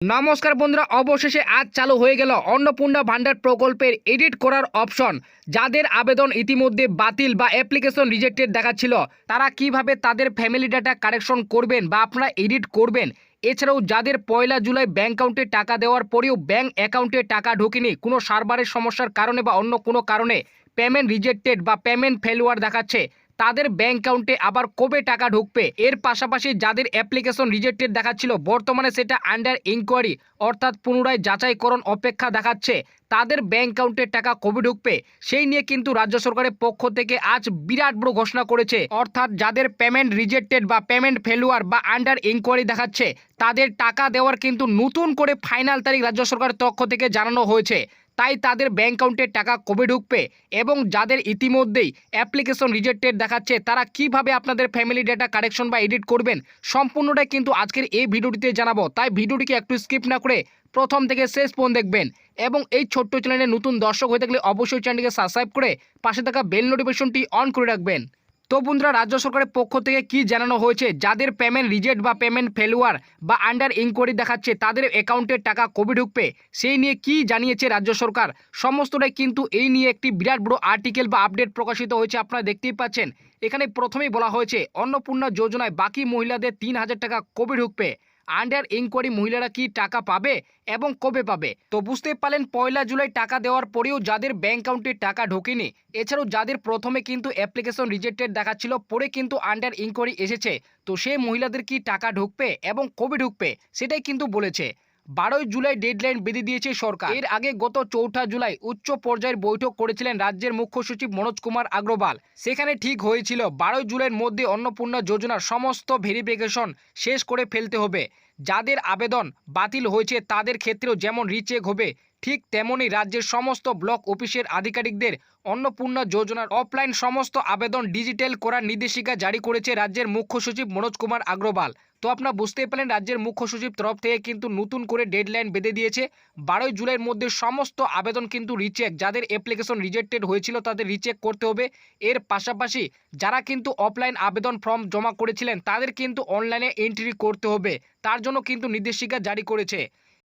নমস্কার বন্ধুরা, অবশেষে আজ চালু হয়ে গেল অন্নপূর্ণা ভান্ডার প্রকল্পের এডিট করার অপশন। যাদের আবেদন ইতিমধ্যে বাতিল বা অ্যাপ্লিকেশন রিজেক্টেড দেখাচ্ছিল, তারা কিভাবে তাদের ফ্যামিলি ডাটা কারেকশন করবেন বা আপনারা এডিট করবেন। এছাড়াও যাদের 1 জুলাই ব্যাঙ্ক অ্যাকাউন্টে টাকা দেওয়ার পরেও ব্যাঙ্ক অ্যাকাউন্টে টাকা ঢোকেনি, কোনো সার্ভারের সমস্যার কারণে বা অন্য কোনো কারণে পেমেন্ট রিজেক্টেড বা পেমেন্ট ফেলুয়ার দেখাচ্ছে, তাদের ব্যাঙ্ক অ্যাকাউন্টে আবার কবে টাকা ঢুকবে। এর পাশাপাশি যাদের অ্যাপ্লিকেশন রিজেক্টেড দেখাচ্ছিল, বর্তমানে সেটা আন্ডার ইনকোয়ারি অর্থাৎ পুনরায় যাচাইকরণ অপেক্ষা দেখাচ্ছে, তাদের ব্যাঙ্ক অ্যাকাউন্টে টাকা কবে ঢুকবে সেই নিয়ে কিন্তু রাজ্য সরকারের পক্ষ থেকে আজ বিরাট বড় ঘোষণা করেছে। অর্থাৎ যাদের পেমেন্ট রিজেক্টেড বা পেমেন্ট ফেলুয়ার বা আন্ডার ইনকোয়ারি দেখাচ্ছে, তাদের টাকা দেওয়ার কিন্তু নতুন করে ফাইনাল তারিখ রাজ্য সরকারের পক্ষ থেকে জানানো হয়েছে। তাই তাদের ব্যাঙ্ক অ্যাকাউন্টে টাকা কবে ঢুকবে এবং যাদের ইতিমধ্যেই অ্যাপ্লিকেশন রিজেক্টেড দেখাচ্ছে, তারা কিভাবে আপনাদের ফ্যামিলি ডেটা কারেকশন বা এডিট করবেন, সম্পূর্ণটাই কিন্তু আজকের এই ভিডিওটিতে জানাবো। তাই ভিডিওটিকে একটু স্কিপ না করে প্রথম থেকে শেষ পর্যন্ত দেখবেন এবং এই ছোট্ট চ্যানেলে নতুন দর্শক হয়ে থাকলে অবশ্যই চ্যানেলটিকে সাবস্ক্রাইব করে পাশে থাকা বেল নোটিফিকেশনটি অন করে রাখবেন। তো বন্ধুরা, রাজ্য সরকারের পক্ষ থেকে কি জানানো হয়েছে, যাদের পেমেন্ট রিজেক্ট বা পেমেন্ট ফেলুয়ার বা আন্ডার ইনকোয়ারি দেখাচ্ছে, তাদের অ্যাকাউন্টে টাকা কবে ঢুকবে সেই নিয়ে কি জানিয়েছে রাজ্য সরকার, সমস্তটাই কিন্তু এই নিয়ে একটি বিরাট বড় আর্টিকেল বা আপডেট প্রকাশিত হয়েছে। আপনারা দেখতেই পাচ্ছেন, এখানে প্রথমেই বলা হয়েছে অন্নপূর্ণা যোজনায় বাকি মহিলাদের 3,000 টাকা কবে ঢুকবে, আন্ডার ইনকোয়ারি মহিলারা কি টাকা পাবে এবং কবে পাবে। তো বুঝতে পারলেন, 1 জুলাই টাকা দেওয়ার পরেও যাদের ব্যাঙ্ক অ্যাকাউন্টে টাকা ঢোকেনি, এছাড়াও যাদের প্রথমে কিন্তু অ্যাপ্লিকেশন রিজেক্টেড দেখাচ্ছিল, পরে কিন্তু আন্ডার ইনকোয়ারি এসেছে, তো সেই মহিলাদের কি টাকা ঢুকবে এবং কবে ঢুকবে সেটাই কিন্তু বলেছে। 12 জুলাই ডেডলাইন বেঁধে দিয়েছে সরকার। এর আগে গত 4 জুলাই উচ্চ পর্যায়ের বৈঠক করেছিলেন রাজ্যের মুখ্য সচিব মনোজ কুমার আগরওয়াল। সেখানে ঠিক হয়েছিল 12 জুলাইয়ের মধ্যে অন্নপূর্ণা যোজনার সমস্ত ভেরিফিকেশন শেষ করে ফেলতে হবে। যাদের আবেদন বাতিল হয়েছে তাদের ক্ষেত্রেও যেমন রিচেক হবে, ঠিক তেমনই রাজ্যের সমস্ত ব্লক অফিসের আধিকারিকদের অন্নপূর্ণা যোজনার অফলাইন সমস্ত আবেদন ডিজিটাল করার নির্দেশিকা জারি করেছে রাজ্যের মুখ্য সচিব মনোজ কুমার আগরওয়াল। তো আপনারা বুঝতেই পারলেন, রাজ্যের মুখ্য সচিব তরফ থেকে কিন্তু নতুন করে ডেডলাইন বেঁধে দিয়েছে। 12 জুলাইয়ের মধ্যে সমস্ত আবেদন কিন্তু রিচেক, যাদের অ্যাপ্লিকেশন রিজেক্টেড হয়েছিল তাদের রিচেক করতে হবে। এর পাশাপাশি যারা কিন্তু অফলাইন আবেদন ফর্ম জমা করেছিলেন, তাদের কিন্তু অনলাইনে এন্ট্রি করতে হবে, তার জন্য কিন্তু নির্দেশিকা জারি করেছে।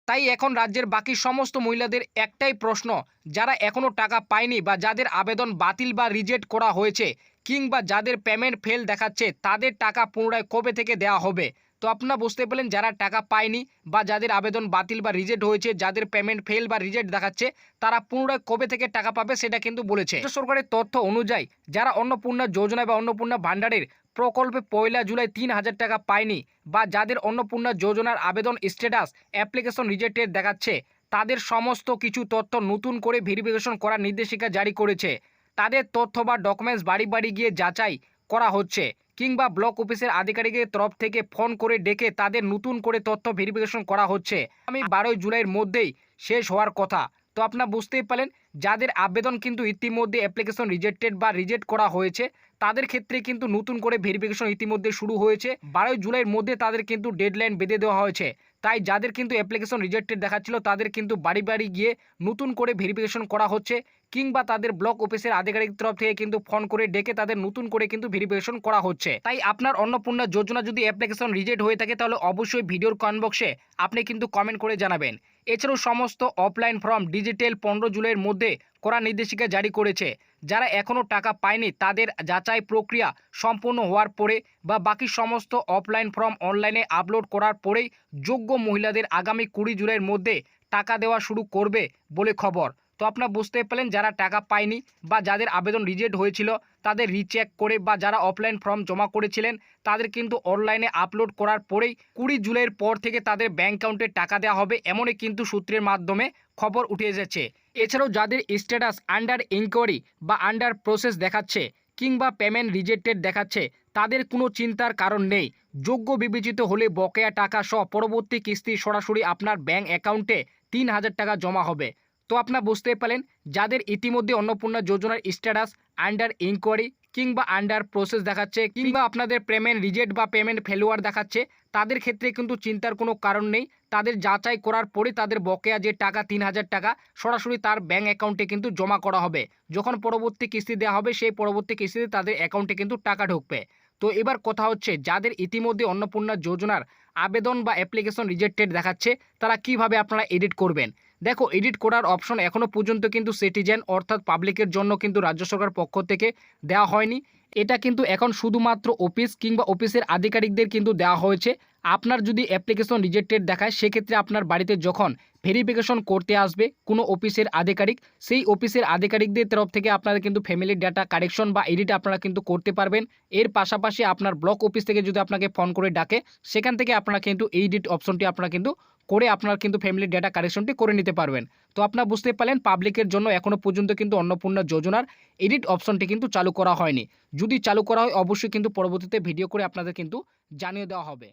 তাই এখন রাজ্যের বাকি সমস্ত মহিলাদের একটাই প্রশ্ন, যারা এখনও টাকা পায়নি বা যাদের আবেদন বাতিল বা রিজেক্ট করা হয়েছে কিংবা যাদের পেমেন্ট ফেল দেখাচ্ছে, তাদের টাকা পুনরায় কবে থেকে দেওয়া হবে। তো আপনারা বুঝতে পারলেন, যারা টাকা পায়নি বা যাদের আবেদন বাতিল বা রিজেক্ট হয়েছে, যাদের পেমেন্ট ফেল বা রিজেক্ট দেখাচ্ছে, তারা পুনরায় কবে থেকে টাকা পাবে সেটা কিন্তু বলেছে। সরকারের তথ্য অনুযায়ী যারা অন্নপূর্ণা যোজনা বা অন্নপূর্ণা ভান্ডারের প্রকল্পে 1 জুলাই 3,000 টাকা পায়নি বা যাদের অন্নপূর্ণা যোজনার আবেদন স্ট্যাটাস অ্যাপ্লিকেশন রিজেক্টেড দেখাচ্ছে, তাদের সমস্ত কিছু তথ্য নতুন করে ভেরিফিকেশন করার নির্দেশিকা জারি করেছে। তাদের তথ্য বা ডকুমেন্টস বাড়ি বাড়ি গিয়ে যাচাই করা হচ্ছে কিংবা ব্লক অফিসের আধিকারিকের তরফ থেকে ফোন করে ডেকে তাদের নতুন করে তথ্য ভেরিফিকেশন করা হচ্ছে। আমি 12 জুলাইয়ের মধ্যেই শেষ হওয়ার কথা। তো আপনারা বুঝতেই পারলেন, যাদের আবেদন কিন্তু ইতিমধ্যে অ্যাপ্লিকেশন রিজেক্টেড বা রিজেক্ট করা হয়েছে, তাদের ক্ষেত্রে কিন্তু নতুন করে ভেরিফিকেশন ইতিমধ্যে শুরু হয়েছে। 12 জুলাইয়ের মধ্যে তাদের কিন্তু ডেডলাইন বেঁধে দেওয়া হয়েছে। তাই যাদের কিন্তু অ্যাপ্লিকেশন রিজেক্টেড দেখাচ্ছিল, তাদের কিন্তু বাড়ি বাড়ি গিয়ে নতুন করে ভেরিফিকেশন করা হচ্ছে কিংবা তাদের ব্লক অফিসের আধিকারিক তরফ থেকে কিন্তু ফোন করে ডেকে তাদের নতুন করে কিন্তু ভেরিফিকেশন করা হচ্ছে। তাই আপনার অন্নপূর্ণা যোজনা যদি অ্যাপ্লিকেশন রিজেক্ট হয়ে থাকে, তাহলে অবশ্যই ভিডিওর কমেন্ট বক্সে আপনি কিন্তু কমেন্ট করে জানাবেন। এছাড়াও সমস্ত অফলাইন ফর্ম ডিজিটাল 15 জুলাইয়ের মধ্যে করার নির্দেশিকা জারি করেছে। যারা এখনও টাকা পায়নি, তাদের যাচাই প্রক্রিয়া সম্পূর্ণ হওয়ার পরে বা বাকি সমস্ত অফলাইন ফর্ম অনলাইনে আপলোড করার পরেই যোগ্য মহিলাদের আগামী 20 জুলাইয়ের মধ্যে টাকা দেওয়া শুরু করবে বলে খবর। তো আপনারা বুঝতে পারলেন, যারা টাকা পায়নি বা যাদের আবেদন রিজেক্ট হয়েছিল তাদের রিচেক করে বা যারা অফলাইন ফর্ম জমা করেছিলেন, তাদের কিন্তু অনলাইনে আপলোড করার পরেই 20 জুলাইয়ের পর থেকে তাদের ব্যাঙ্ক অ্যাকাউন্টে টাকা দেওয়া হবে, এমনই কিন্তু সূত্রের মাধ্যমে খবর উঠে এসেছে। এছাড়াও যাদের স্ট্যাটাস আন্ডার ইনকোয়ারি বা আন্ডার প্রসেস দেখাচ্ছে কিংবা পেমেন্ট রিজেক্টেড দেখাচ্ছে, তাদের কোনো চিন্তার কারণ নেই। যোগ্য বিবেচিত হলে বকেয়া টাকা সহ পরবর্তী কিস্তি সরাসরি আপনার ব্যাঙ্ক অ্যাকাউন্টে 3,000 টাকা জমা হবে। তো আপনারা বুঝতে পারলেন, যাদের ইতিমধ্যে অন্নপূর্ণা যোজনার স্ট্যাটাস আন্ডার ইনকোয়ারি কিংবা আন্ডার প্রসেস দেখাচ্ছে কিংবা আপনাদের পেমেন্ট রিজেক্ট বা পেমেন্ট ফেলুয়ার দেখাচ্ছে, তাদের ক্ষেত্রে কিন্তু চিন্তার কোনো কারণ নেই। তাদের যাচাই করার পরে তাদের বকেয়া যে টাকা 3,000 টাকা সরাসরি তার ব্যাঙ্ক অ্যাকাউন্টে কিন্তু জমা করা হবে। যখন পরবর্তী কিস্তি দেওয়া হবে, সেই পরবর্তী কিস্তিতে তাদের অ্যাকাউন্টে কিন্তু টাকা ঢুকবে। তো এবার কথা হচ্ছে, যাদের ইতিমধ্যে অন্নপূর্ণা যোজনার আবেদন বা অ্যাপ্লিকেশন রিজেক্টেড দেখাচ্ছে, তারা কিভাবে আপনারা এডিট করবেন। দেখো, এডিট করার অপশন এখনও পর্যন্ত কিন্তু সিটিজেন অর্থাৎ পাবলিকের জন্য কিন্তু রাজ্য সরকার পক্ষ থেকে দেওয়া হয়নি। এটা কিন্তু এখন শুধুমাত্র অফিস কিংবা অফিসের আধিকারিকদের কিন্তু দেওয়া হয়েছে। আপনার যদি অ্যাপ্লিকেশন রিজেক্টেড দেখায়, সেক্ষেত্রে আপনার বাড়িতে যখন ভেরিফিকেশন করতে আসবে কোনো অফিসের আধিকারিক, সেই অফিসের আধিকারিকদের তরফ থেকে আপনারা কিন্তু ফ্যামিলি ডাটা কারেকশন বা এডিট আপনারা কিন্তু করতে পারবেন। এর পাশাপাশি আপনার ব্লক অফিস থেকে যদি আপনাকে ফোন করে ডাকে, সেখান থেকে আপনারা কিন্তু এডিট অপশনটি আপনারা কিন্তু করে আপনার কিন্তু ফ্যামিলি ডাটা কারেকশনটি করে নিতে পারবেন। তো আপনারা বুঝতে পারলেন, পাবলিকের জন্য এখনও পর্যন্ত কিন্তু অন্নপূর্ণা যোজনার এডিট অপশনটি কিন্তু চালু করা হয়নি। যদি চালু করা হয়, অবশ্যই কিন্তু পরবর্তীতে ভিডিও করে আপনাদের কিন্তু জানিয়ে দেওয়া হবে।